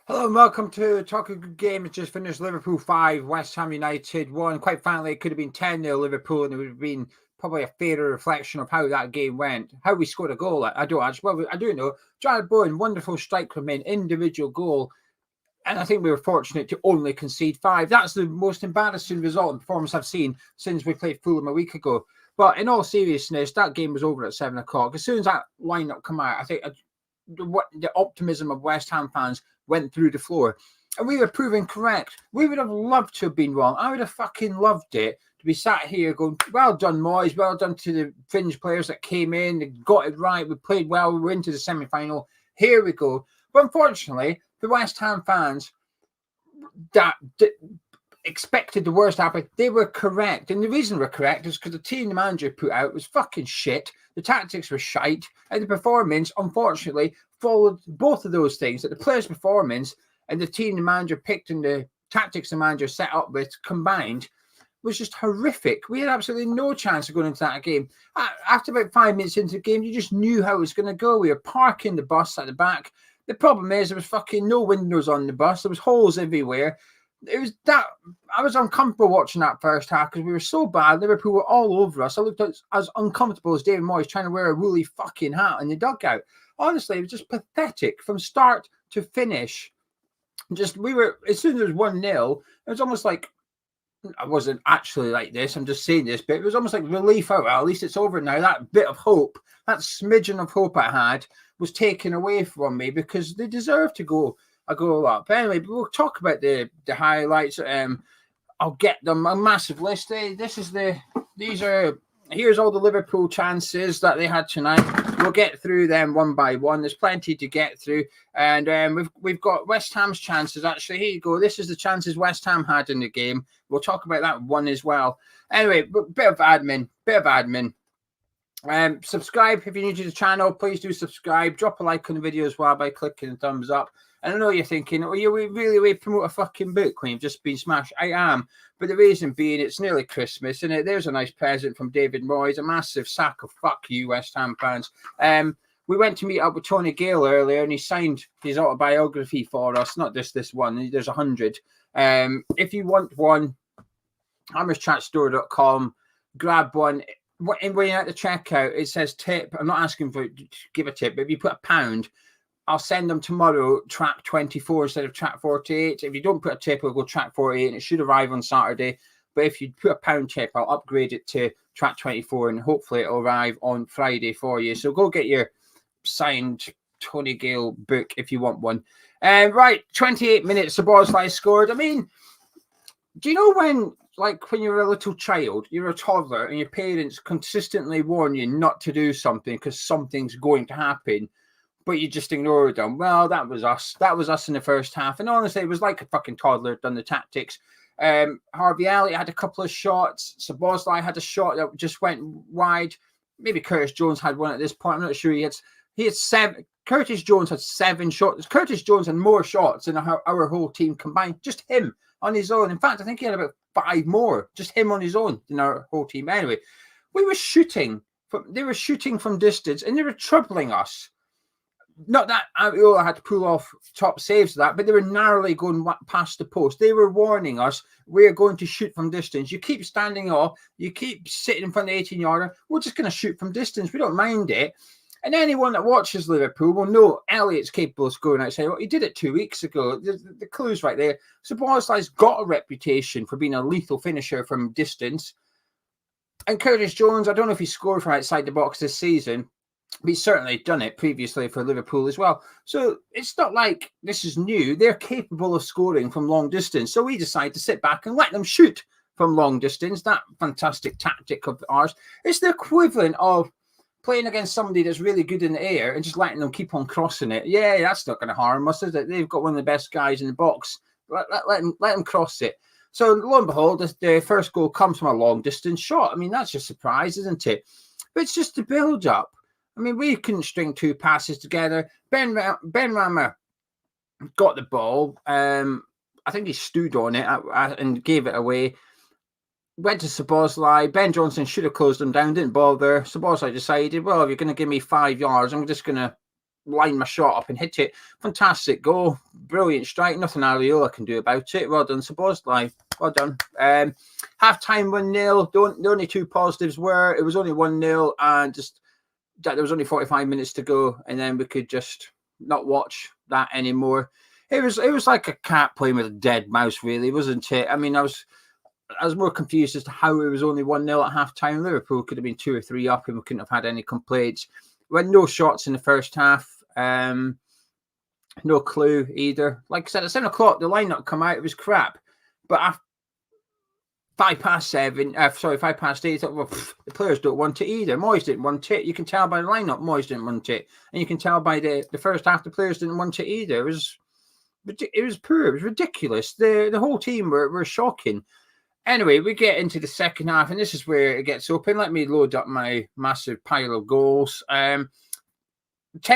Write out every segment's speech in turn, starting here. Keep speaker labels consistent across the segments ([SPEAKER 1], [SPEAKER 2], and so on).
[SPEAKER 1] Hello and welcome to Talk a Good Game. It's just finished Liverpool 5, West Ham United 1. Quite frankly, it could have been 10-0 Liverpool, and it would have been probably a fairer reflection of how that game went. How we scored a goal, I don't actually. Well, I do know. Jarrod Bowen, wonderful strike from an individual goal. And I think we were fortunate to only concede 5. That's the most embarrassing result and performance I've seen since we played Fulham a week ago. But in all seriousness, that game was over at 7 o'clock. As soon as that lineup came out, I think the optimism of West Ham fans went through the floor. And we were proven correct. We would have loved to have been wrong. I would have fucking loved it to be sat here going, well done, Moyes. Well done to the fringe players that came in. They got it right. We played well. We were into the semi-final. Here we go. But unfortunately, the West Ham fans that expected the worst to happen, they were correct. And the reason we're correct is because the team the manager put out was fucking shit. The tactics were shite. And the performance, unfortunately, followed both of those things. That the players' performance and the team the manager picked and the tactics the manager set up with combined was just horrific. We had absolutely no chance of going into that game. After about 5 minutes into the game, you just knew how it was going to go. We were parking the bus at the back. The problem is there was fucking no windows on the bus. There was holes everywhere. It was that I was uncomfortable watching that first half because we were so bad. Liverpool were all over us. I looked as uncomfortable as David Moyes trying to wear a woolly fucking hat in the dugout. Honestly, it was just pathetic from start to finish. Just we were as soon as it was 1-0, it was almost like I wasn't actually like this. I'm just saying this, but it was almost like relief. Oh, well, at least it's over now. That bit of hope, that smidgen of hope I had, was taken away from me because they deserve to go a goal up. Anyway, but we'll talk about the highlights. I'll get them a massive list. Here's all the Liverpool chances that they had tonight. We'll get through them one by one. There's plenty to get through, and we've got West Ham's chances. Actually, here you go. This is the chances West Ham had in the game. We'll talk about that one as well. Anyway, bit of admin. Subscribe if you're new to the channel. Please do subscribe. Drop a like on the video as well by clicking the thumbs up. And I know you're thinking, oh, you really promote a fucking book when you've just been smashed. I am. But the reason being, it's nearly Christmas, and there's a nice present from David Moyes, a massive sack of fuck you, West Ham fans. We went to meet up with Tony Gale earlier, and he signed his autobiography for us. Not just this one. There's 100. If you want one, hammerschatstore.com. Grab one. When you're at the checkout, it says tip. I'm not asking for to give a tip, but if you put £1, I'll send them tomorrow track 24 instead of track 48. If you don't put a tip, it'll go track 48 and it should arrive on Saturday. But if you put £1 tip, I'll upgrade it to track 24 and hopefully it'll arrive on Friday for you. So go get your signed Tony Gale book if you want one. Right, 28 minutes, Szoboszlai scored. I mean, do you know when you're a little child, you're a toddler, and your parents consistently warn you not to do something because something's going to happen, but you just ignore them? Well, that was us. That was us in the first half. And honestly, it was like a fucking toddler done the tactics. Harvey Elliott had a couple of shots. Szoboszlai had a shot that just went wide. Maybe Curtis Jones had one at this point. I'm not sure. He had 7. Curtis Jones had 7 shots. Curtis Jones had more shots than our whole team combined. Just him on his own. In fact, I think he had about 5 more, just him on his own, than our whole team. Anyway, we were shooting. They were shooting from distance, and they were troubling us. Not that I had to pull off top saves of that, but they were narrowly going past the post. They were warning us, we're going to shoot from distance. You keep standing off, you keep sitting in front of the 18-yarder, we're just going to shoot from distance. We don't mind it. And anyone that watches Liverpool will know Elliott's capable of scoring outside. Well, he did it 2 weeks ago. The clue's right there. Szoboszlai's got a reputation for being a lethal finisher from distance. And Curtis Jones, I don't know if he scored from outside the box this season, but he's certainly done it previously for Liverpool as well. So it's not like this is new. They're capable of scoring from long distance. So we decide to sit back and let them shoot from long distance. That fantastic tactic of ours. It's the equivalent of playing against somebody that's really good in the air and just letting them keep on crossing it. Yeah, that's not going to harm us, is it? They've got one of the best guys in the box. Let them cross it. So lo and behold, the first goal comes from a long distance shot. I mean, that's a surprise, isn't it? But it's just the build up. I mean, we couldn't string 2 passes together. Ben Rama got the ball. I think he stood on it and gave it away. Went to Szoboszlai. Ben Johnson should have closed him down, didn't bother. Szoboszlai decided, well, if you're going to give me 5 yards, I'm just going to line my shot up and hit it. Fantastic goal. brilliant strike. Nothing Areola can do about it. Well done, Szoboszlai. Well done. Half-time 1-0. The only two positives were it was only 1-0 and just that there was only 45 minutes to go, and then we could just not watch that anymore. It was like a cat playing with a dead mouse, really, wasn't it? I mean, I was more confused as to how it was only 1-0 at half-time. Liverpool could have been 2 or 3 up and we couldn't have had any complaints. We had no shots in the first half. No clue either. Like I said, at 7 o'clock, the lineup come out. It was crap. But after 5 past 8, I thought, well, the players don't want it either. Moyes didn't want it. You can tell by the lineup, Moyes didn't want it. And you can tell by the first half, the players didn't want it either. It was poor. It was ridiculous. The whole team were shocking. Anyway, we get into the second half, and this is where it gets open. Let me load up my massive pile of goals. 10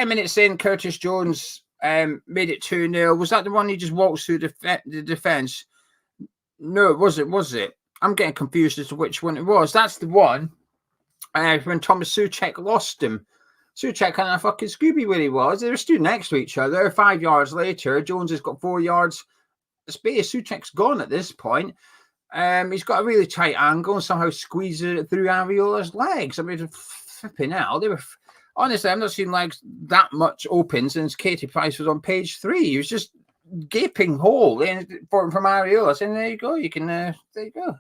[SPEAKER 1] minutes in, Curtis Jones made it 2-0. Was that the one he just walked through the defence? No, it wasn't, was it? I'm getting confused as to which one it was. That's the one when Thomas Souček lost him. Souček kind of fucking Scooby where he was. They were stood next to each other. 5 yards later, Jones has got 4 yards space. Souček's gone at this point. He's got a really tight angle and somehow squeezes it through Areola's legs. I mean, flipping out. They were honestly, I've not seen legs that much open since Katie Price was on page 3. He was just gaping hole from Areola, saying, "There you go, you can there you go,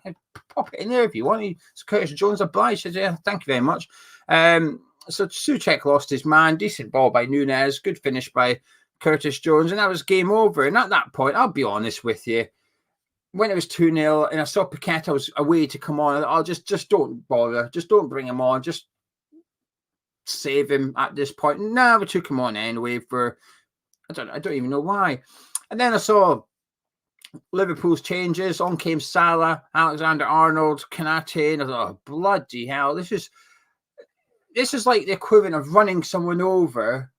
[SPEAKER 1] pop it in there if you want." Curtis Jones obliged. Said, "Yeah, thank you very much." So Souček lost his man. Decent ball by Núñez. Good finish by Curtis Jones, and that was game over. And at that point, I'll be honest with you, when it was 2-0 and I saw Paqueta was away to come on, I'll just don't bother. Just don't bring him on. Just save him at this point. No, we took him on anyway for I don't even know why. And then I saw Liverpool's changes. On came Salah, Alexander-Arnold, Konate, and I thought, oh, bloody hell, this is like the equivalent of running someone over.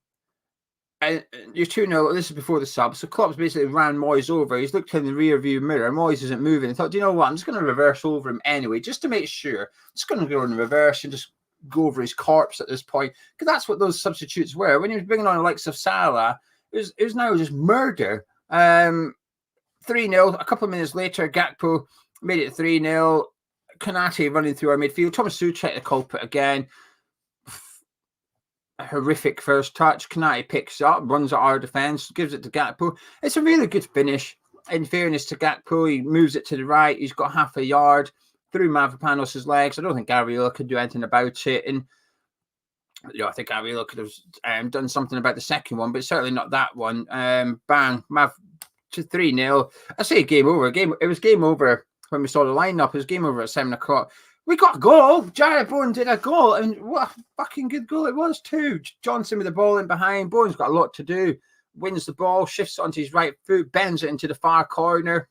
[SPEAKER 1] And you're 2-0. This is before the sub. So Klopp's basically ran Moyes over. He's looked in the rear view mirror. Moyes isn't moving. I thought, do you know what? I'm just going to reverse over him anyway, just to make sure. I'm just going to go in reverse and just go over his corpse at this point, because that's what those substitutes were. When he was bringing on the likes of Salah, it was now just murder. 3-0. A couple of minutes later, Gakpo made it 3-0. Konate running through our midfield. Thomas Souček the culprit again. A horrific first touch. Konate picks up, runs at our defence, gives it to Gakpo. It's a really good finish. In fairness to Gakpo, he moves it to the right. He's got half a yard through Mavropanos' legs. I don't think Areola could do anything about it. And I think Areola could have done something about the second one, but certainly not that one. Bang, Mav to 3-0. I say game over. It was game over when we saw the lineup. It was game over at 7 o'clock. We got a goal. Jarrod Bowen did a goal, and what a fucking good goal it was too. Johnson with the ball in behind. Bowen's got a lot to do. Wins the ball, shifts onto his right foot, bends it into the far corner.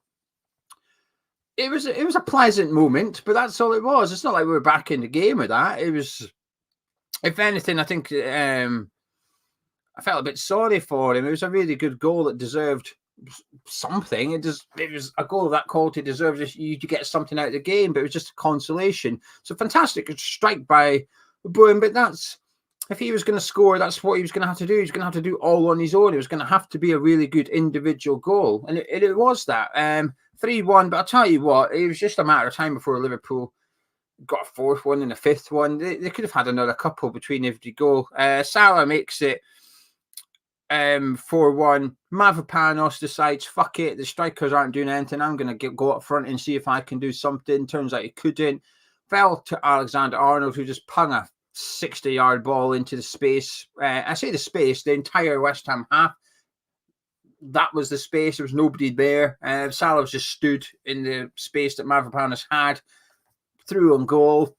[SPEAKER 1] It was a pleasant moment, but that's all it was. It's not like we were back in the game with that. It was, if anything, I think I felt a bit sorry for him. It was a really good goal that deserved something. It was a goal of that quality deserves you to get something out of the game, but it was just a consolation. So fantastic strike by Bowen, but that's, if he was going to score, that's what he was going to have to do. He's going to have to do all on his own. It was going to have to be a really good individual goal, and it was that. 3-1, but I'll tell you what, it was just a matter of time before Liverpool got a fourth one and a fifth one. They could have had another couple between every goal. Salah makes it 4-1. Mavropanos decides, fuck it, the strikers aren't doing anything. I'm going to go up front and see if I can do something. Turns out he couldn't. Fell to Alexander-Arnold, who just pung a 60-yard ball into the space. I say the space, the entire West Ham half. That was the space. There was nobody there. Salah was just stood in the space that Mavropanos had. Through on goal.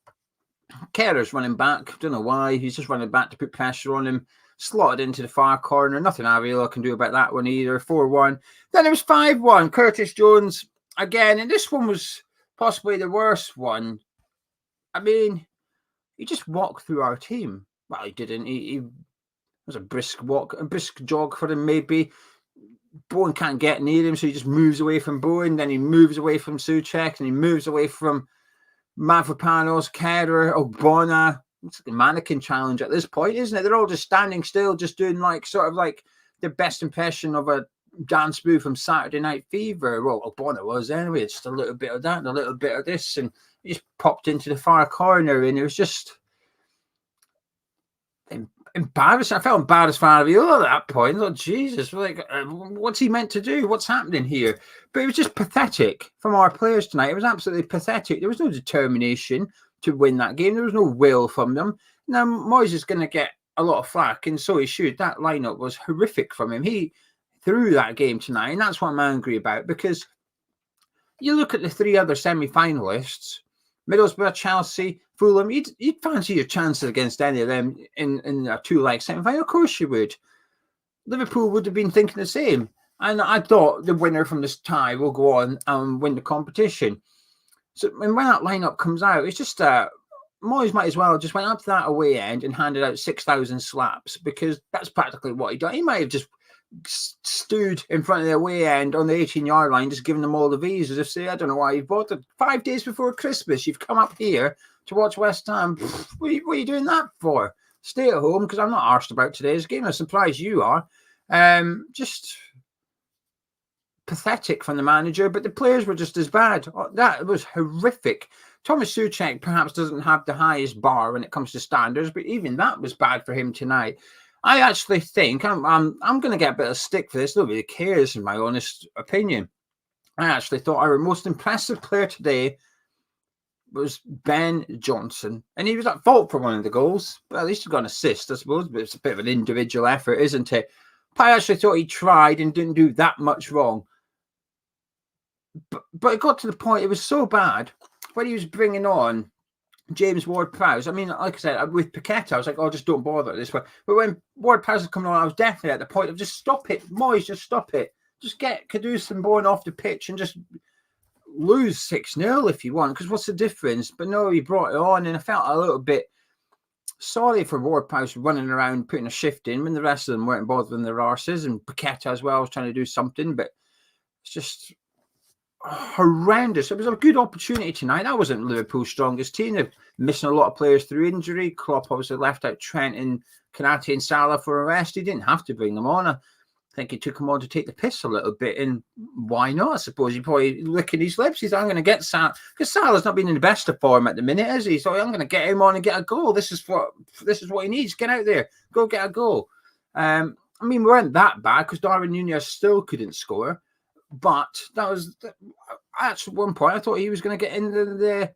[SPEAKER 1] Kerr's running back. Don't know why. He's just running back to put pressure on him. Slotted into the far corner. Nothing Areola can do about that one either. 4-1. Then it was 5-1. Curtis Jones again. And this one was possibly the worst one. I mean, he just walked through our team. Well, he didn't. He was a brisk walk, a brisk jog for him maybe. Bowen can't get near him, so he just moves away from Bowen. Then he moves away from Souček, and he moves away from Mavropanos, Kerr, Ogbonna. It's like a mannequin challenge at this point, isn't it? They're all just standing still, just doing like sort of like the best impression of a dance move from Saturday Night Fever. Well, Bonner was anyway. Just a little bit of that and a little bit of this, and he just popped into the far corner, and it was just embarrassing. I felt embarrassed for Alviola at that point. Oh, Jesus, like, what's he meant to do? What's happening here? But it was just pathetic from our players tonight. It was absolutely pathetic. There was no determination to win that game. There was no will from them. Now, Moyes is going to get a lot of flack, and so he should. That lineup was horrific from him. He threw that game tonight, and that's what I'm angry about, because you look at the three other semi-finalists, Middlesbrough, Chelsea, Fulham, you'd fancy your chances against any of them in a two-leg semi-final. Of course you would. Liverpool would have been thinking the same. And I thought the winner from this tie will go on and win the competition. So when that lineup comes out, it's just Moyes might as well just went up to that away end and handed out 6,000 slaps, because that's practically what he done. He might have just stood in front of the away end on the 18-yard line, just giving them all the V's, as if say, I don't know why you bought it 5 days before Christmas. You've come up here to watch West Ham. What are you doing that for? Stay at home, because I'm not arsed about today's game. I'm surprised you are. Just pathetic from the manager, but the players were just as bad. That was horrific. Thomas Souček perhaps doesn't have the highest bar when it comes to standards, but even that was bad for him tonight. I actually think I'm going to get a bit of stick for this. Nobody cares, in my honest opinion. I actually thought our most impressive player today was Ben Johnson, and he was at fault for one of the goals. But at least he got an assist, I suppose. But it's a bit of an individual effort, isn't it? But I actually thought he tried and didn't do that much wrong. But it got to the point, it was so bad when he was bringing on James Ward-Prowse. I mean, like I said, with Paqueta, I was like, oh, just don't bother this way. But when Ward-Prowse was coming on, I was definitely at the point of just stop it. Moyes, just stop it. Just get Kudus and Bowen off the pitch and just lose 6-0 if you want, because what's the difference? But no, he brought it on, and I felt a little bit sorry for Ward-Prowse running around putting a shift in when the rest of them weren't bothering their arses, and Paqueta as well was trying to do something, but it's just horrendous. It was a good opportunity tonight. That wasn't Liverpool's strongest team. They're missing a lot of players through injury. Klopp obviously left out Trent and Konate and Salah for a rest. He didn't have to bring them on. I think he took them on to take the piss a little bit, and why not? I suppose he probably licking his lips. He's, I'm going to get Salah, because Salah's not been in the best of form at the minute, is he? So I'm going to get him on and get a goal. This is what he needs. Get out there, go get a goal. I mean, we weren't that bad, because Darwin Núñez still couldn't score. But that was at one point I thought he was going to get into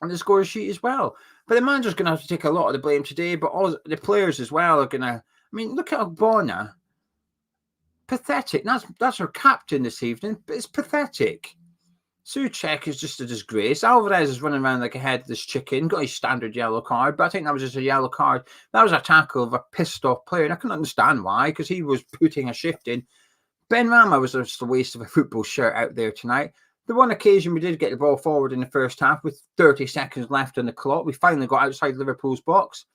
[SPEAKER 1] on the score sheet as well. But the manager's going to have to take a lot of the blame today. But all the players as well are going to. I mean, look at Ogbonna. Pathetic. That's our captain this evening. But it's pathetic. Souček is just a disgrace. Alvarez is running around like a headless chicken. Got his standard yellow card, but I think that was just a yellow card. That was a tackle of a pissed off player, and I couldn't understand why, because he was putting a shift in. Ben Rama was just a waste of a football shirt out there tonight. The one occasion we did get the ball forward in the first half with 30 seconds left on the clock, we finally got outside Liverpool's box.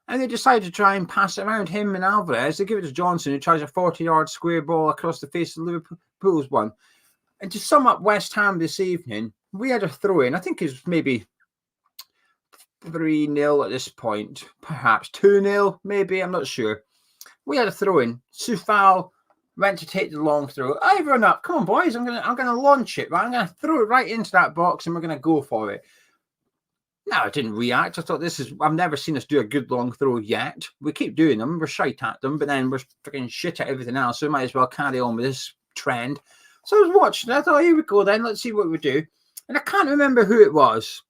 [SPEAKER 1] And they decided to try and pass it around him and Alvarez. They give it to Johnson, who tries a 40-yard square ball across the face of Liverpool's one. And to sum up West Ham this evening, we had a throw-in. I think it was maybe 3-0 at this point. Perhaps 2-0, maybe. I'm not sure. We had a throw-in. Soufal went to take the long throw. I run up. Come on, boys. I'm gonna launch it. Right? I'm gonna throw it right into that box, and we're gonna go for it. No, I didn't react. I thought I've never seen us do a good long throw yet. We keep doing them. We're shite at them, but then we're freaking shit at everything else. So we might as well carry on with this trend. So I was watching it. I thought, here we go then. Let's see what we do. And I can't remember who it was.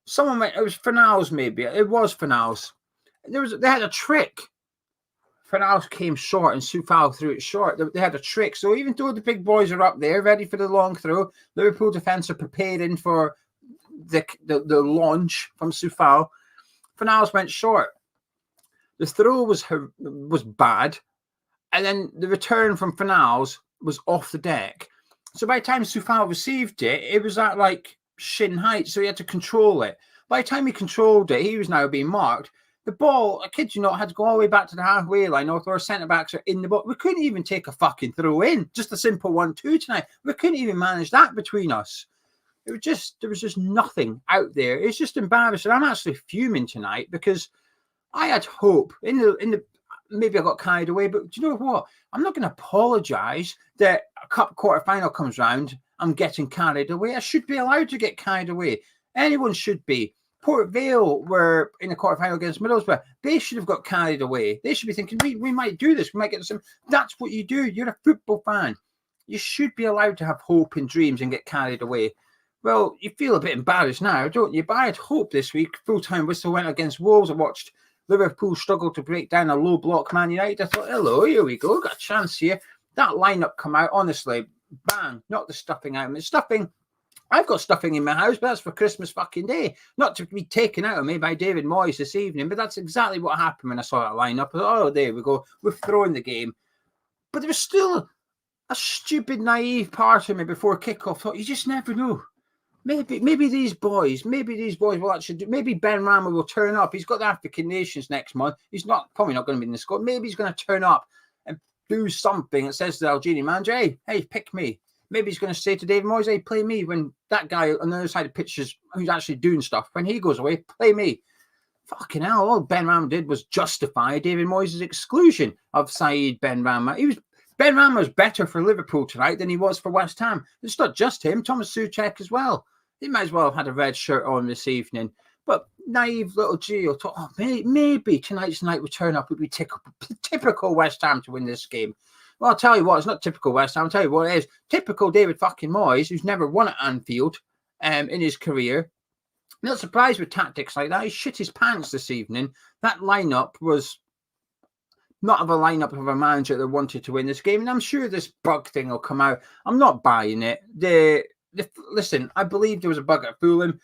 [SPEAKER 1] Someone went. It was Fornals, maybe. It was Fornals. They had a trick. Fornals came short and Soufal threw it short. They had a trick. So even though the big boys are up there, ready for the long throw, Liverpool defence are preparing for the launch from Soufal. Fornals went short. The throw was bad, and then the return from Fornals was off the deck. So by the time Soufal received it, it was at like shin height, so he had to control it. By the time he controlled it, he was now being marked. The ball, I kid you not, had to go all the way back to the halfway line, although our centre-backs are in the box. We couldn't even take a fucking throw in. Just a simple 1-2 tonight. We couldn't even manage that between us. There was just nothing out there. It's just embarrassing. I'm actually fuming tonight because I had hope. maybe I got carried away, but do you know what? I'm not going to apologise that a cup quarter-final comes round, I'm getting carried away. I should be allowed to get carried away. Anyone should be. Port Vale were in the quarter-final against Middlesbrough. They should have got carried away. They should be thinking, we might do this. We might get some. That's what you do. You're a football fan. You should be allowed to have hope and dreams and get carried away. Well, you feel a bit embarrassed now, don't you? But I had hope this week. Full-time whistle went against Wolves. I watched Liverpool struggle to break down a low block Man United. I thought, hello, here we go. Got a chance here. That lineup come out, honestly, bang, not the stuffing out. I mean, stuffing, I've got stuffing in my house, but that's for Christmas fucking Day. Not to be taken out of me by David Moyes this evening, but that's exactly what happened when I saw that lineup. I thought, oh, there we go. We've thrown the game. But there was still a stupid, naive part of me before kickoff. Thought, you just never know. Maybe these boys will actually do. Maybe Ben Rama will turn up. He's got the African Nations next month. He's probably not going to be in the squad. Maybe he's going to turn up and do something that says to the Algerian manager, hey, pick me. Maybe he's going to say to David Moyes, hey, play me. When that guy on the other side of the pitch who's actually doing stuff, when he goes away, play me. Fucking hell, all Ben Rama did was justify David Moyes' exclusion of Saeed Ben Rama. Ben Rama was better for Liverpool tonight than he was for West Ham. It's not just him, Thomas Souček as well. He might as well have had a red shirt on this evening. But naive little Gio thought, oh, maybe tonight's night will turn up. It would be typical West Ham to win this game. Well, I'll tell you what, it's not typical West Ham. I'll tell you what it is. Typical David fucking Moyes, who's never won at Anfield in his career. I'm not surprised with tactics like that. He shit his pants this evening. That lineup was not of a lineup of a manager that wanted to win this game. And I'm sure this bug thing will come out. I'm not buying it. Listen, I believe there was a bug at Fulham.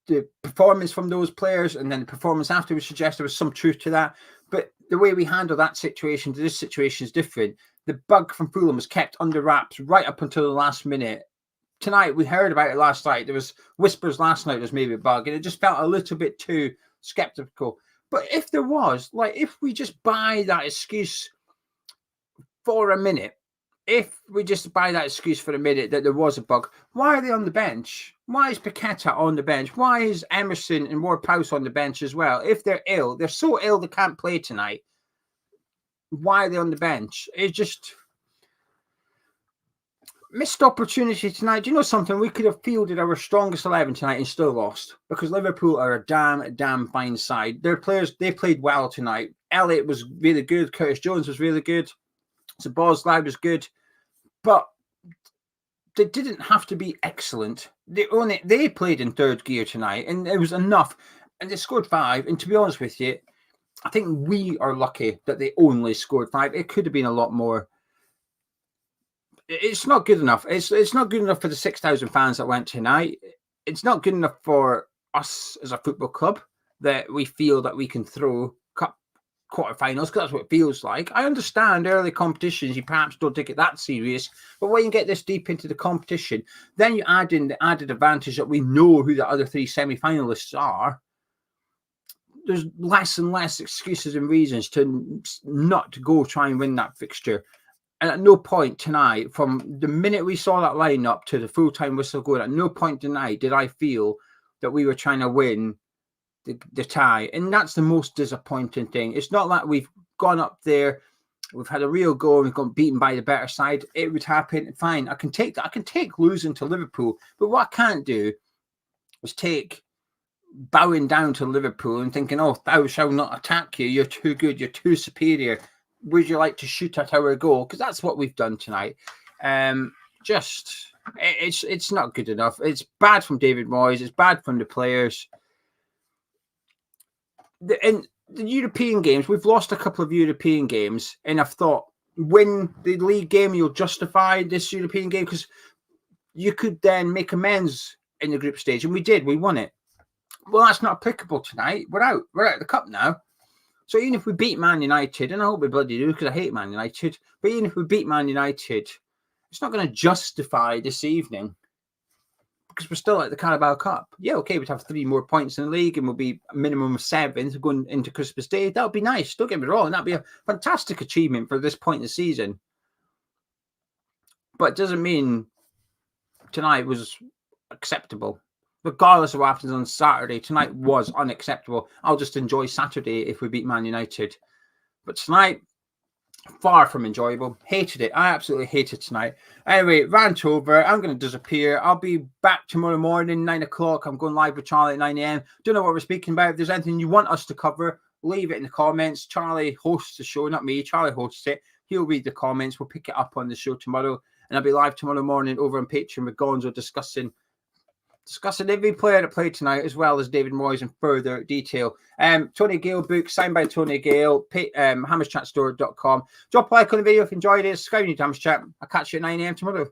[SPEAKER 1] The performance from those players and then the performance afterwards suggests there was some truth to that. But the way we handle that situation to this situation is different. The bug from Fulham was kept under wraps right up until the last minute. Tonight, we heard about it last night. There was whispers last night there's maybe a bug, and it just felt a little bit too skeptical. But if there was, if we just buy that excuse for a minute, that there was a bug, why are they on the bench? Why is Paqueta on the bench? Why is Emerson and Ward-Prowse on the bench as well? If they're ill, they're so ill they can't play tonight. Why are they on the bench? It's just missed opportunity tonight. Do you know something? We could have fielded our strongest 11 tonight and still lost because Liverpool are a damn fine side. Their players, they played well tonight. Elliott was really good. Curtis Jones was really good. Szoboszlai was good, but they didn't have to be excellent. They played in third gear tonight, and it was enough. And they scored 5. And to be honest with you, I think we are lucky that they only scored 5. It could have been a lot more. It's not good enough. It's not good enough for the 6,000 fans that went tonight. It's not good enough for us as a football club that we feel that we can throw cup quarterfinals, because that's what it feels like. I understand early competitions, you perhaps don't take it that serious, but when you get this deep into the competition, then you add in the added advantage that we know who the other 3 semi-finalists are. There's less and less excuses and reasons to not go try and win that fixture. And at no point tonight, from the minute we saw that lineup to the full-time whistle going, at no point tonight did I feel that we were trying to win the tie. And that's the most disappointing thing. It's not like we've gone up there, we've had a real go, and we've got beaten by the better side. It would happen. Fine. I can take that. I can take losing to Liverpool. But what I can't do is take bowing down to Liverpool and thinking, oh, thou shall not attack you. You're too good. You're too superior. Would you like to shoot at our goal? Because that's what we've done tonight. It's not good enough. It's bad from David Moyes. It's bad from the players. In the European games, we've lost a couple of European games, and I've thought, win the league game, you'll justify this European game because you could then make amends in the group stage, and we did. We won it. Well, that's not applicable tonight. We're out. We're out of the cup now. So even if we beat Man United, and I hope we bloody do because I hate Man United, but even if we beat Man United, it's not going to justify this evening because we're still at the Carabao Cup. Yeah, okay, we'd have 3 more points in the league and we'll be a minimum of 7 going into Christmas Day. That would be nice. Don't get me wrong. That'd be a fantastic achievement for this point in the season. But it doesn't mean tonight was acceptable. Regardless of what happens on Saturday, tonight was unacceptable. I'll just enjoy Saturday if we beat Man United. But tonight, far from enjoyable. Hated it. I absolutely hated tonight. Anyway, rant over. I'm going to disappear. I'll be back tomorrow morning, 9 o'clock. I'm going live with Charlie at 9 a.m. Don't know what we're speaking about. If there's anything you want us to cover, leave it in the comments. Charlie hosts the show, not me. Charlie hosts it. He'll read the comments. We'll pick it up on the show tomorrow. And I'll be live tomorrow morning over on Patreon with Gonzo discussing every player that played tonight, as well as David Moyes in further detail. Tony Gale book, signed by Tony Gale, hammerschatstore.com. Drop a like on the video if you enjoyed it. Subscribe to Hammer's Chat. I'll catch you at 9 a.m. tomorrow.